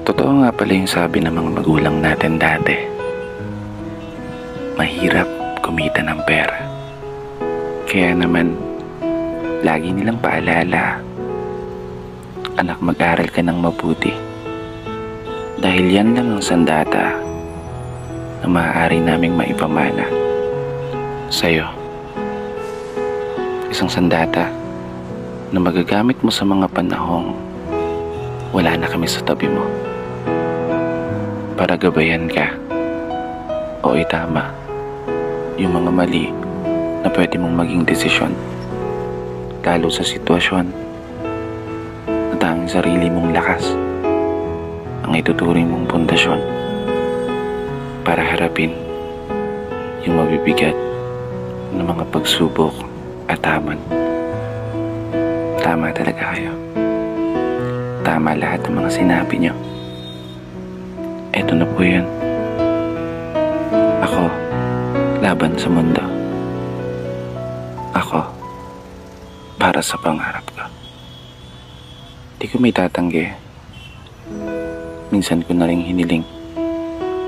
Totoo nga pala yung sabi ng mga magulang natin dati. Mahirap kumita ng pera. Kaya naman, lagi nilang paalala, anak, mag-aral ka ng mabuti. Dahil yan lang ang sandata na maaari naming maipamana sa'yo. Isang sandata na magagamit mo sa mga panahong wala na kami sa tabi mo, para gabayan ka o itama yung mga mali na pwede mong maging desisyon, lalo sa sitwasyon na tanging sarili mong lakas ang ituturing mong pundasyon para harapin yung mabibigat ng mga pagsubok at hamon. Tama talaga kayo. Tama lahat ng mga sinabi nyo. Eto na po yun. Ako, laban sa mundo. Ako, para sa pangarap ko. Di ko may tatanggi. Minsan ko na rin hiniling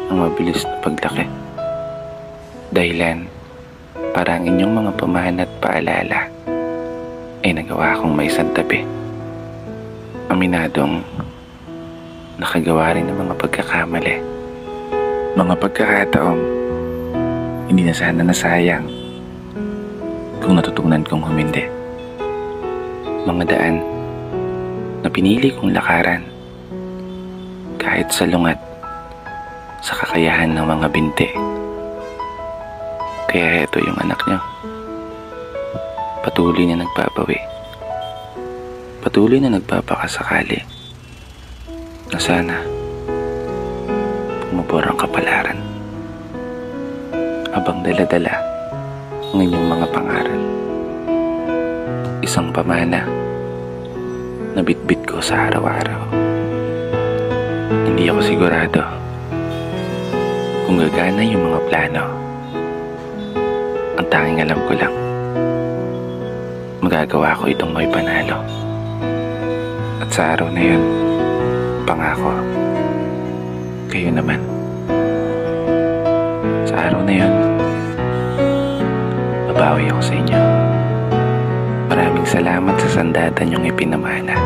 ang mabilis na paglaki. Dahilan para ang inyong mga pamahan at paalala ay nagawa akong may santabi. Aminadong nakagawa rin ng mga pagkakamali. Mga pagkakataong hindi na sana nasayang kung natutunan kong humindi. Mga daan na pinili kong lakaran kahit salungat sa kakayahan ng mga binti. Kaya ito yung anak niyo. Patuloy na nagbabawi. Patuloy na nagpapakasakali na sana pumubor ang kapalaran habang dala-dala ang inyong mga pangaral. Isang pamana na bitbit ko sa araw-araw. Hindi ako sigurado kung gagana yung mga plano. Ang tanging alam ko lang, magagawa ko itong may panalo. At sa araw na yun, pangako, kayo naman. Sa araw na yun, babawi ako sa inyo. Maraming salamat sa sandata niyong ipinamana.